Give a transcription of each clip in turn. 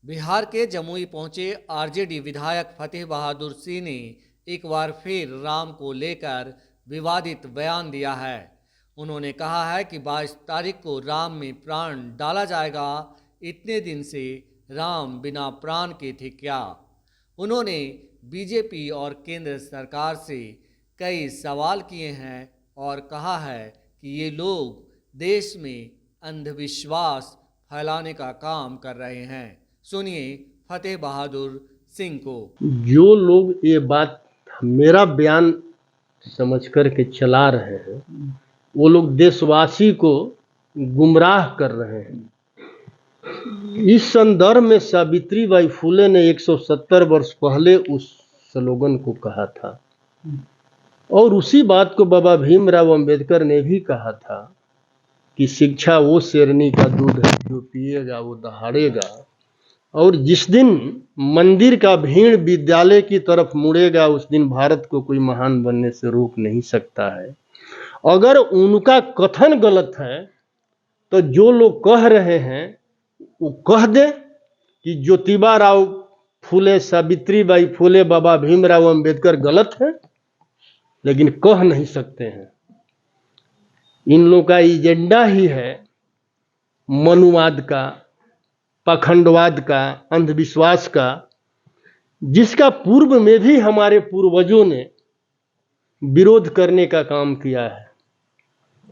बिहार के जमुई पहुंचे आरजेडी विधायक फतेह बहादुर सिंह ने एक बार फिर राम को लेकर विवादित बयान दिया है। उन्होंने कहा है कि 22 तारीख को राम में प्राण डाला जाएगा। इतने दिन से राम बिना प्राण के थे क्या? उन्होंने बीजेपी और केंद्र सरकार से कई सवाल किए हैं और कहा है कि ये लोग देश में अंधविश्वास फैलाने का काम कर रहे हैं। सुनिए फतेह बहादुर सिंह को। जो लोग ये बात मेरा बयान समझ कर के चला रहे हैं, वो लोग देशवासी को गुमराह कर रहे हैं। इस संदर्भ में सावित्रीबाई फुले ने 170 वर्ष पहले उस स्लोगन को कहा था और उसी बात को बाबा भीमराव अंबेडकर ने भी कहा था कि शिक्षा वो शेरनी का दूध है जो पिएगा वो दहाड़ेगा। और जिस दिन मंदिर का भीड़ विद्यालय की तरफ मुड़ेगा उस दिन भारत को कोई महान बनने से रोक नहीं सकता है। अगर उनका कथन गलत है तो जो लोग कह रहे हैं वो कह दे कि ज्योतिबा राव फुले, सावित्रीबाई फुले, बाबा भीमराव अंबेडकर गलत है, लेकिन कह नहीं सकते हैं। इन लोगों का एजेंडा ही है मनुवाद का, पाखंडवाद का, अंधविश्वास का, जिसका पूर्व में भी हमारे पूर्वजों ने विरोध करने का काम किया है।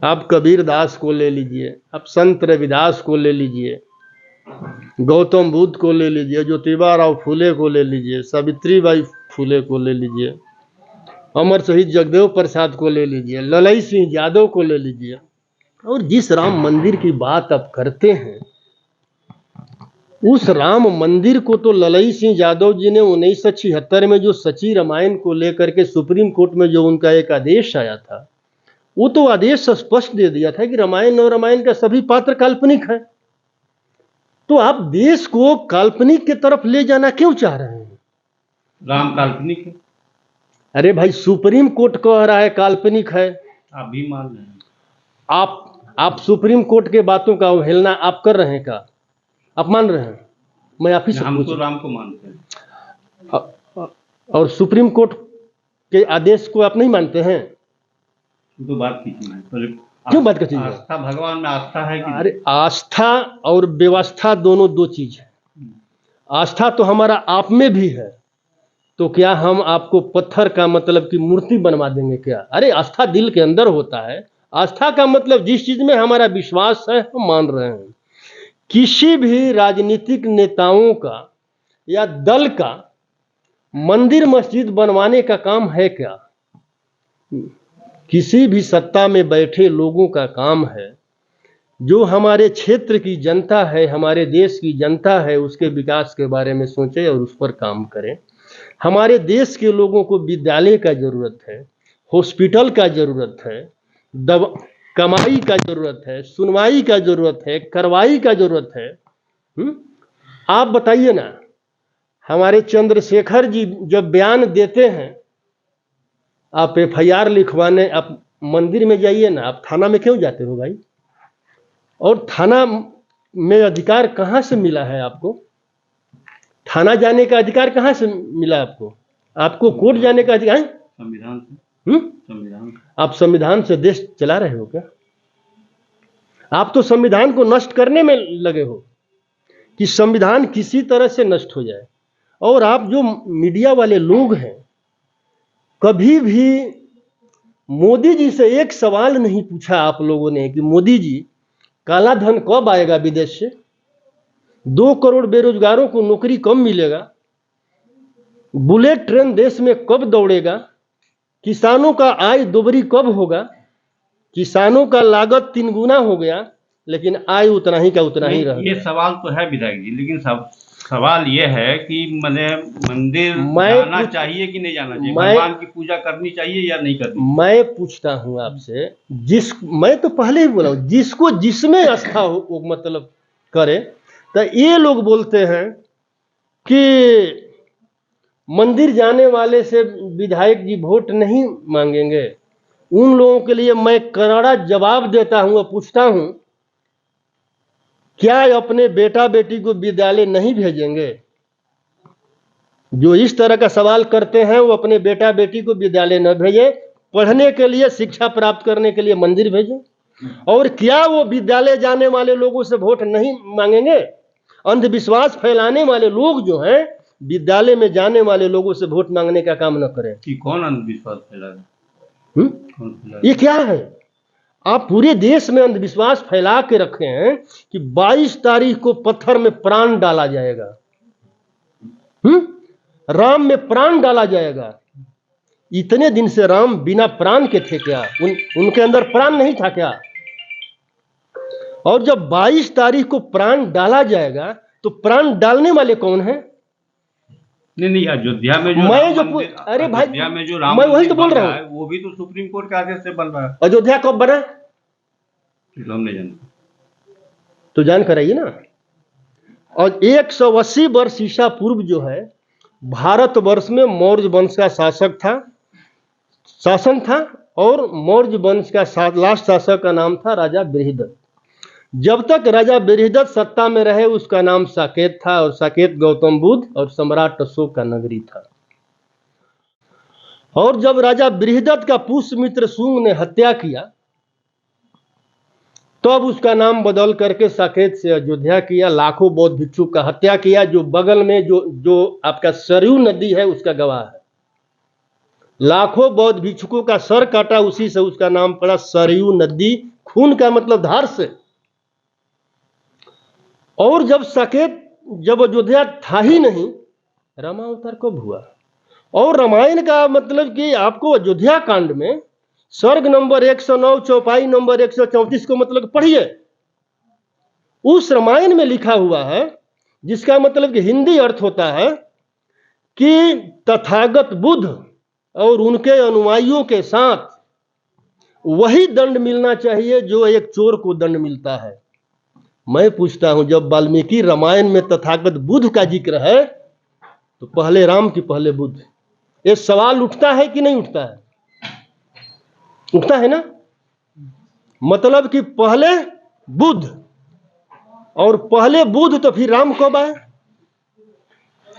आप कबीर दास को ले लीजिए, आप संत रविदास को ले लीजिए, गौतम बुद्ध को ले लीजिए, ज्योतिबा राव फुले को ले लीजिए, सावित्रीबाई फुले को ले लीजिए, अमर शहीद जगदेव प्रसाद को ले लीजिए, ललई सिंह यादव को ले लीजिए। और जिस राम मंदिर की बात आप करते हैं, उस राम मंदिर को तो ललई सिंह यादव जी ने 1976 में जो सची रामायण को लेकर के सुप्रीम कोर्ट में जो उनका एक आदेश आया था, वो तो आदेश स्पष्ट दे दिया था कि रामायण और रामायण का सभी पात्र काल्पनिक है। तो आप देश को काल्पनिक की तरफ ले जाना क्यों चाह रहे हैं? राम काल्पनिक है। अरे भाई, सुप्रीम कोर्ट कह रहा है काल्पनिक है, आप भी मान रहे हैं। आप सुप्रीम कोर्ट के बातों का अवहेलना आप कर रहे हैं क्या? आप मान रहे हैं? मैं आप ही से हम तो राम को मानते हैं। और सुप्रीम कोर्ट के आदेश को आप नहीं मानते हैं? तो बात कीजिए। क्यों बात कीजिए? आस्था, भगवान में आस्था है कि? अरे आस्था और व्यवस्था दोनों दो चीज है। आस्था तो हमारा आप में भी है, तो क्या हम आपको पत्थर का मतलब की मूर्ति बनवा देंगे क्या? अरे आस्था दिल के अंदर होता है। आस्था का मतलब जिस चीज में हमारा विश्वास है हम मान रहे हैं। किसी भी राजनीतिक नेताओं का या दल का मंदिर मस्जिद बनवाने का काम है क्या? किसी भी सत्ता में बैठे लोगों का काम है जो हमारे क्षेत्र की जनता है, हमारे देश की जनता है, उसके विकास के बारे में सोचे और उस पर काम करें। हमारे देश के लोगों को विद्यालय का जरूरत है, हॉस्पिटल का जरूरत है, कमाई का जरूरत है, सुनवाई का जरूरत है, कार्रवाई का जरूरत है। आप बताइए ना, हमारे चंद्रशेखर जी जब बयान देते हैं, आप FIR लिखवाने आप मंदिर में जाइए ना, आप थाना में क्यों जाते हो भाई? और थाना में अधिकार कहाँ से मिला है आपको? थाना जाने का अधिकार कहाँ से मिला आपको? आपको कोर्ट जाने का अधिकार? संविधान से। संविधान। आप संविधान से देश चला रहे हो क्या? आप तो संविधान को नष्ट करने में लगे हो कि संविधान किसी तरह से नष्ट हो जाए। और आप जो मीडिया वाले लोग हैं, कभी भी मोदी जी से एक सवाल नहीं पूछा आप लोगों ने कि मोदी जी, काला धन कब आएगा विदेश से? 2 करोड़ बेरोजगारों को नौकरी कब मिलेगा? बुलेट ट्रेन देश में कब दौड़ेगा? किसानों का आय दोगुनी कब होगा? किसानों का लागत 3 गुना हो गया, लेकिन आय उतना ही का उतना ही रहा। ये सवाल तो है विधायक जी, लेकिन सवाल ये है कि मंदिर जाना चाहिए कि नहीं जाना चाहिए? भगवान की पूजा करनी चाहिए या नहीं करनी? मैं पूछता हूं आपसे, मैं तो पहले ही बोला हूं, जिसको जिसमें आस्था हो वो मतलब करे। तो ये लोग बोलते हैं कि मंदिर जाने वाले से विधायक जी वोट नहीं मांगेंगे। उन लोगों के लिए मैं करारा जवाब देता हूं और पूछता हूं क्या अपने बेटा बेटी को विद्यालय नहीं भेजेंगे? जो इस तरह का सवाल करते हैं वो अपने बेटा बेटी को विद्यालय न भेजें, पढ़ने के लिए, शिक्षा प्राप्त करने के लिए मंदिर भेजें। और क्या वो विद्यालय जाने वाले लोगों से वोट नहीं मांगेंगे? अंधविश्वास फैलाने वाले लोग जो हैं, विद्यालय में जाने वाले लोगों से वोट मांगने का काम न करें। कि कौन अंधविश्वास फैला रहा है? कौन फैला रहा है? ये क्या है? आप पूरे देश में अंधविश्वास फैला के रखे हैं कि 22 तारीख को पत्थर में प्राण डाला जाएगा। राम में प्राण डाला जाएगा। इतने दिन से राम बिना प्राण के थे क्या? उनके अंदर प्राण नहीं था क्या? और जब 22 तारीख को प्राण डाला जाएगा तो प्राण डालने वाले कौन हैं? नहीं, अयोध्या में जो अरे भाई, अयोध्या में जो राम मैं वही तो बोल रहा है वो भी तो सुप्रीम कोर्ट के आदेश से बन रहा है। अयोध्या कब बना? हम नहीं जानते। तो जान कराइए ना। और 180 वर्ष ईसा पूर्व जो है, भारतवर्ष में मौर्य वंश का शासन था और मौर्य वंश का लास्ट शासक का नाम था राजा बृहदत्त। जब तक राजा बृहदत्त सत्ता में रहे उसका नाम साकेत था, और साकेत गौतम बुद्ध और सम्राट अशोक का नगरी था। और जब राजा बृहदत्त का पुष्यमित्र शुंग ने हत्या किया तब उसका नाम बदल करके साकेत से अयोध्या किया। लाखों बौद्ध भिक्षु का हत्या किया। जो बगल में जो आपका सरयू नदी है उसका गवाह है। लाखों बौद्ध भिक्षुकों का सर काटा, उसी से उसका नाम पड़ा सरयू नदी। खून का मतलब धार से। और जब अयोध्या था ही नहीं, रामावतार कब हुआ? और रामायण का मतलब कि आपको अयोध्या कांड में सर्ग नंबर 109 चौपाई नंबर 134 को मतलब पढ़िए। उस रामायण में लिखा हुआ है, जिसका मतलब कि हिंदी अर्थ होता है कि तथागत बुद्ध और उनके अनुयायियों के साथ वही दंड मिलना चाहिए जो एक चोर को दंड मिलता है। मैं पूछता हूं, जब वाल्मीकि रामायण में तथागत बुद्ध का जिक्र है तो पहले राम की पहले बुद्ध? ये सवाल उठता है कि नहीं उठता है? उठता है ना। मतलब कि पहले बुद्ध, और पहले बुद्ध तो फिर राम कब आए?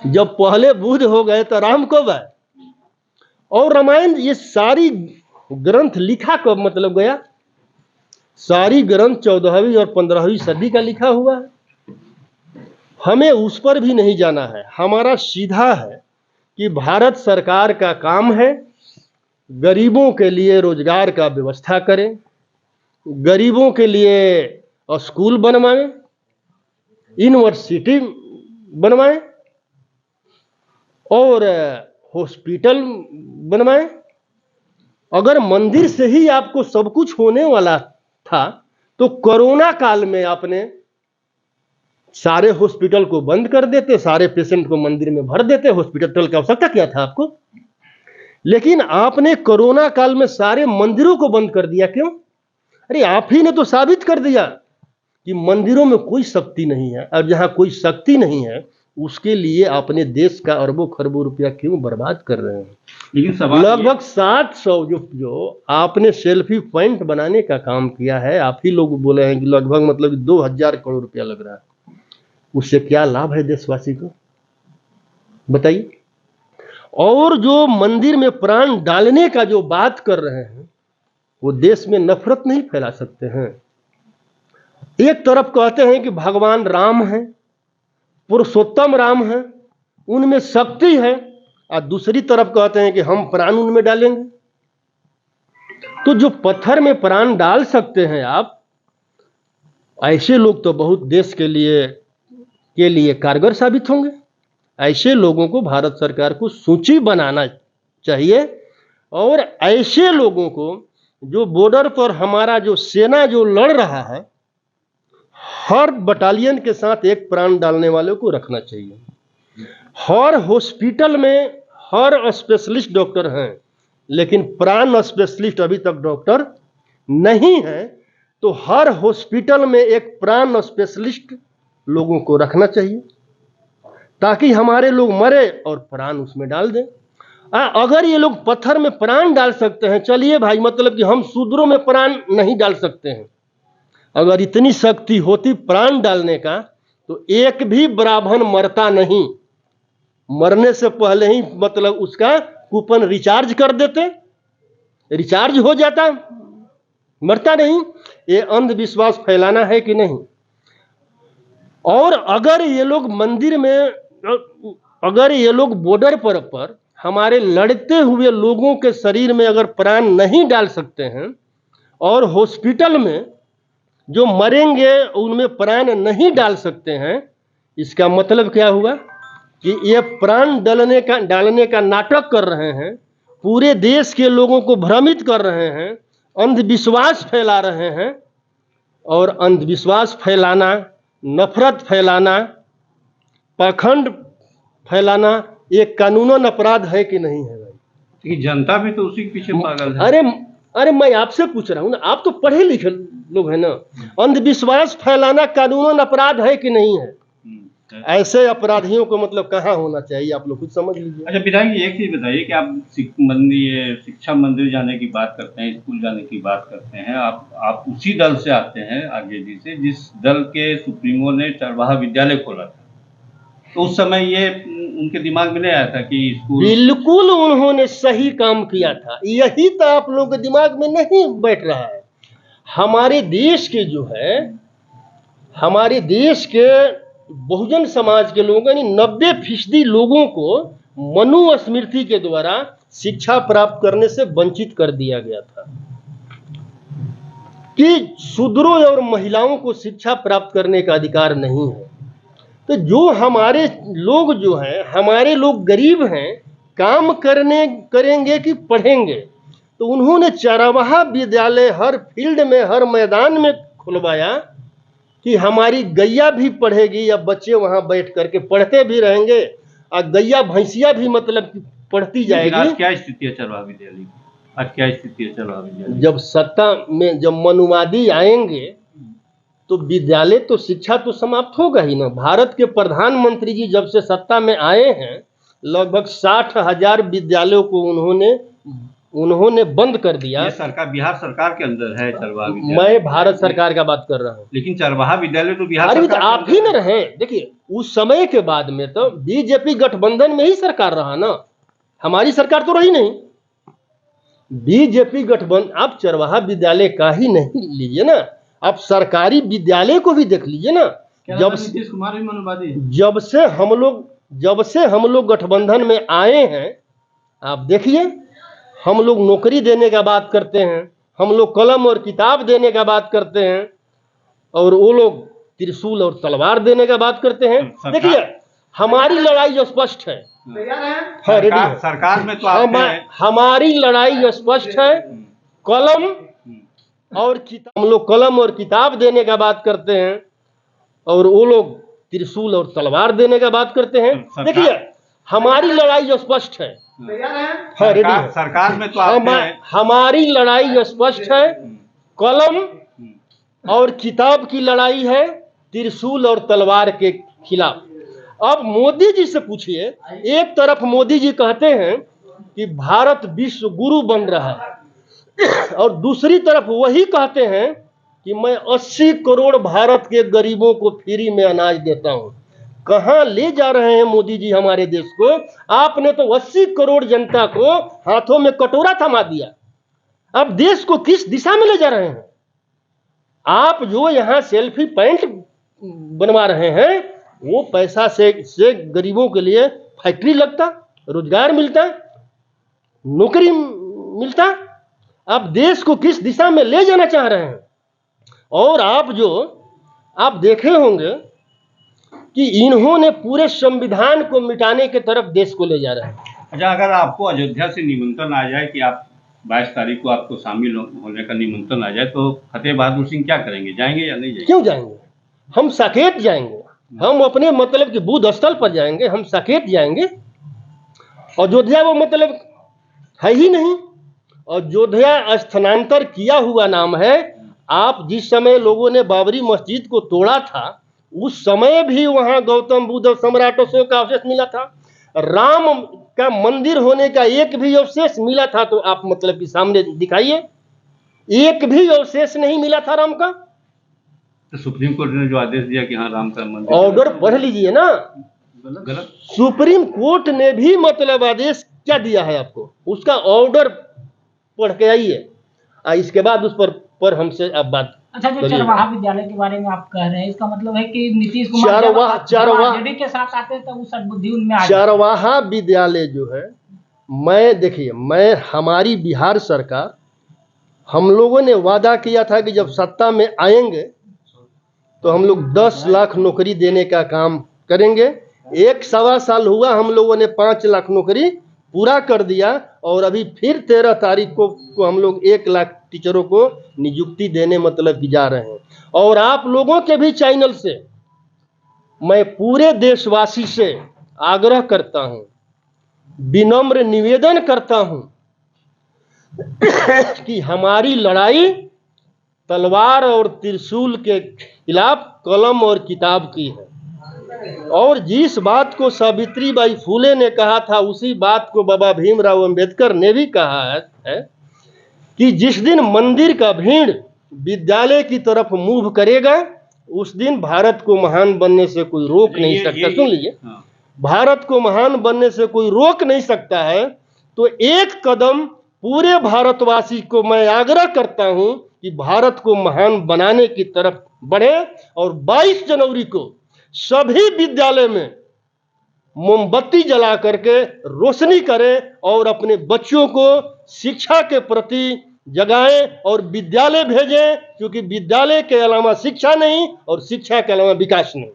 जब पहले बुद्ध हो गए तो राम कब आए? और रामायण ये सारी ग्रंथ लिखा कब मतलब गया? सारी ग्रंथ 14वीं और 15वीं सदी का लिखा हुआ है। हमें उस पर भी नहीं जाना है। हमारा सीधा है कि भारत सरकार का काम है गरीबों के लिए रोजगार का व्यवस्था करें, गरीबों के लिए स्कूल बनवाएं, यूनिवर्सिटी बनवाएं और हॉस्पिटल बनवाएं। अगर मंदिर से ही आपको सब कुछ होने वाला था तो कोरोना काल में आपने सारे हॉस्पिटल को बंद कर देते, सारे पेशेंट को मंदिर में भर देते। हॉस्पिटल की आवश्यकता क्या था आपको? लेकिन आपने कोरोना काल में सारे मंदिरों को बंद कर दिया। क्यों? अरे आप ही ने तो साबित कर दिया कि मंदिरों में कोई शक्ति नहीं है, और जहां कोई शक्ति नहीं है उसके लिए अपने देश का अरबों खरबों रुपया क्यों बर्बाद कर रहे हैं? लेकिन लगभग 700 जो आपने सेल्फी पॉइंट बनाने का काम किया है, आप ही लोग बोले हैं कि लगभग मतलब 2000 करोड़ रुपया लग रहा है। उससे क्या लाभ है देशवासी को? बताइए। और जो मंदिर में प्राण डालने का जो बात कर रहे हैं वो देश में नफरत नहीं फैला सकते हैं। एक तरफ कहते हैं कि भगवान राम है, पुरुषोत्तम राम है, उनमें शक्ति है, और दूसरी तरफ कहते हैं कि हम प्राण उनमें डालेंगे। तो जो पत्थर में प्राण डाल सकते हैं आप, ऐसे लोग तो बहुत देश के लिए कारगर साबित होंगे। ऐसे लोगों को भारत सरकार को सूची बनाना चाहिए, और ऐसे लोगों को जो बॉर्डर पर हमारा जो सेना जो लड़ रहा है, हर बटालियन के साथ एक प्राण डालने वाले को रखना चाहिए। हर हॉस्पिटल में हर स्पेशलिस्ट डॉक्टर हैं, लेकिन प्राण स्पेशलिस्ट अभी तक डॉक्टर नहीं है। तो हर हॉस्पिटल में एक प्राण स्पेशलिस्ट लोगों को रखना चाहिए, ताकि हमारे लोग मरे और प्राण उसमें डाल दें। अगर ये लोग पत्थर में प्राण डाल सकते हैं, चलिए भाई, मतलब कि हम शूद्रों में प्राण नहीं डाल सकते हैं, अगर इतनी शक्ति होती प्राण डालने का तो एक भी ब्राह्मण मरता नहीं, मरने से पहले ही मतलब उसका कूपन रिचार्ज कर देते, रिचार्ज हो जाता, मरता नहीं। ये अंधविश्वास फैलाना है कि नहीं? और अगर ये लोग मंदिर में, अगर ये लोग बॉर्डर पर हमारे लड़ते हुए लोगों के शरीर में अगर प्राण नहीं डाल सकते हैं और हॉस्पिटल में जो मरेंगे उनमें प्राण नहीं डाल सकते हैं, इसका मतलब क्या हुआ कि ये प्राण डालने का नाटक कर रहे हैं, पूरे देश के लोगों को भ्रमित कर रहे हैं, अंधविश्वास फैला रहे हैं। और अंधविश्वास फैलाना, नफरत फैलाना, पाखंड फैलाना ये कानूनन अपराध है कि नहीं है भाई? जनता भी तो उसी के पीछे पागल है। अरे मैं आपसे पूछ रहा हूं ना, आप तो पढ़े लिखे लोग हैं ना। अंधविश्वास फैलाना कानूनन अपराध है कि नहीं है? ऐसे अपराधियों को मतलब कहाँ होना चाहिए, आप लोग कुछ समझ लीजिए। अच्छा विधायक जी, एक चीज बताइए कि आप शिक्षा मंदिर जाने की बात करते हैं, स्कूल जाने की बात करते हैं, आप उसी दल से आते हैं आरजेडी से जिस दल के सुप्रीमो ने चरवाहा विद्यालय खोला था, तो उस समय ये उनके दिमाग में नहीं आया था कि स्कूल? बिल्कुल उन्होंने सही काम किया था, यही तो आप लोगों के दिमाग में नहीं बैठ रहा है। हमारे देश के जो है, हमारे देश के बहुजन समाज के लोगों, यानी 90% लोगों को मनुस्मृति के द्वारा शिक्षा प्राप्त करने से वंचित कर दिया गया था कि शूद्रों और महिलाओं को शिक्षा प्राप्त करने का अधिकार नहीं है। तो जो हमारे लोग जो हैं, हमारे लोग गरीब हैं, काम करेंगे कि पढ़ेंगे? तो उन्होंने चरवाहा विद्यालय हर फील्ड में, हर मैदान में खुलवाया कि हमारी गैया भी पढ़ेगी, या बच्चे वहां बैठ करके पढ़ते भी रहेंगे और गैया भैंसिया भी मतलब पढ़ती जाएगी। आज क्या स्थिति है चरवाहा विद्यालय की? आज क्या स्थिति है चरवाहा विद्यालय? जब सत्ता में जब मनुवादी आएंगे तो विद्यालय तो शिक्षा तो समाप्त होगा ही ना। भारत के प्रधानमंत्री जी जब से सत्ता में आए हैं, लगभग 60,000 विद्यालयों को उन्होंने बंद कर दिया। ये सरकार, बिहार सरकार के अंदर है चरवाहा विद्यालय। मैं भारत सरकार का बात कर रहा हूँ, लेकिन चरवाहा विद्यालय तो बिहार सरकार। सरकार आप ही न रहे, देखिए उस समय के बाद में तो बीजेपी गठबंधन में ही सरकार रहा ना, हमारी सरकार तो रही नहीं। बीजेपी गठबंधन, आप चरवाहा विद्यालय का ही नहीं लीजिए ना, आप सरकारी विद्यालय को भी देख लीजिए ना। जब नीतीश कुमार भी मनुवादी, जब से हम लोग गठबंधन में आए हैं, आप देखिए, हम लोग नौकरी देने का बात करते हैं, हम लोग कलम और किताब देने का बात करते हैं, और वो लोग त्रिशूल और तलवार देने का बात करते हैं। देखिए हमारी लड़ाई स्पष्ट है, सरकार में तो हमारी लड़ाई स्पष्ट है। कलम और किताब, हम लोग कलम और किताब देने का बात करते हैं, और वो लोग त्रिशूल और तलवार देने का बात करते हैं। देखिए हमारी लड़ाई स्पष्ट है, सरकार में तो हमारी लड़ाई स्पष्ट है। कलम और किताब की लड़ाई है, त्रिशूल और तलवार के खिलाफ। अब मोदी जी से पूछिए, एक तरफ मोदी जी कहते हैं कि भारत विश्व गुरु बन रहा है, और दूसरी तरफ वही कहते हैं कि मैं 80 करोड़ भारत के गरीबों को फ्री में अनाज देता हूं। कहां ले जा रहे हैं मोदी जी हमारे देश को? आपने तो 80 करोड़ जनता को हाथों में कटोरा थमा दिया। अब देश को किस दिशा में ले जा रहे हैं? आप जो यहां सेल्फी पैंट बनवा रहे हैं, वो पैसा से गरीबों के लिए फैक्ट्री लगता, रोजगार मिलता, नौकरी मिलता। आप देश को किस दिशा में ले जाना चाह रहे हैं? और आप देखे होंगे कि इन्होंने पूरे संविधान को मिटाने के तरफ देश को ले जा रहे हैं। अच्छा, अगर आपको अयोध्या से निमंत्रण आ जाए कि आप 22 तारीख को आपको शामिल होने का निमंत्रण आ जाए, तो फतेह बहादुर सिंह क्या करेंगे? जाएंगे या नहीं जाएंगे? क्यों जाएंगे? हम साकेत जाएंगे, हम अपने मतलब कि बुद्ध स्थल पर जाएंगे, हम साकेत जाएंगे। अयोध्या वो मतलब है ही नहीं। अयोध्या स्थानांतर किया हुआ नाम है। आप जिस समय लोगों ने बाबरी मस्जिद को तोड़ा था, उस समय भी वहां गौतम बुद्ध और सम्राट अशोक का अवशेष मिला था। राम का मंदिर होने का एक भी अवशेष मिला था तो आप मतलब कि सामने दिखाइए, एक भी अवशेष नहीं मिला था राम का। तो सुप्रीम कोर्ट ने जो आदेश दिया कि हाँ राम का मंदिर ऑर्डर पढ़ लीजिए ना, गलत। सुप्रीम कोर्ट ने भी मतलब आदेश क्या दिया है आपको, उसका ऑर्डर पढ़ के आइए, इसके बाद उस पर हमसे आप बात। अच्छा, जो करिए। चरवाहा विद्यालय के बारे में आप कह रहे हैं, इसका मतलब है कि नीतीश कुमार चरवाहा आरजेडी के साथ आते हैं तब वो सद्बुद्धि उनमें आ जाती। चरवाहा विद्यालय जो है, मैं हमारी बिहार सरकार, हम लोगों ने वादा किया था कि जब सत्ता में आएंगे तो हम लोग 10 लाख नौकरी देने का काम करेंगे। 1 साल हुआ, हम लोगों ने 5 लाख नौकरी पूरा कर दिया, और अभी फिर 13 तारीख को हम लोग 1 लाख टीचरों को नियुक्ति देने मतलब की जा रहे हैं। और आप लोगों के भी चैनल से मैं पूरे देशवासी से आग्रह करता हूं, विनम्र निवेदन करता हूं कि हमारी लड़ाई तलवार और त्रिशूल के खिलाफ कलम और किताब की है। और जिस बात को सावित्रीबाई फुले ने कहा था, उसी बात को बाबा भीमराव अंबेडकर ने भी कहा है कि जिस दिन मंदिर का भीड़ विद्यालय की तरफ मूव करेगा, उस दिन भारत को महान बनने से कोई रोक नहीं सकता। सुन लीजिए, भारत को महान बनने से कोई रोक नहीं सकता है। तो एक कदम पूरे भारतवासी को मैं आग्रह करता हूं कि भारत को महान बनाने की तरफ बढ़े, और 22 जनवरी को सभी विद्यालय में मोमबत्ती जला करके रोशनी करें और अपने बच्चों को शिक्षा के प्रति जगाएं और विद्यालय भेजें, क्योंकि विद्यालय के अलावा शिक्षा नहीं और शिक्षा के अलावा विकास नहीं।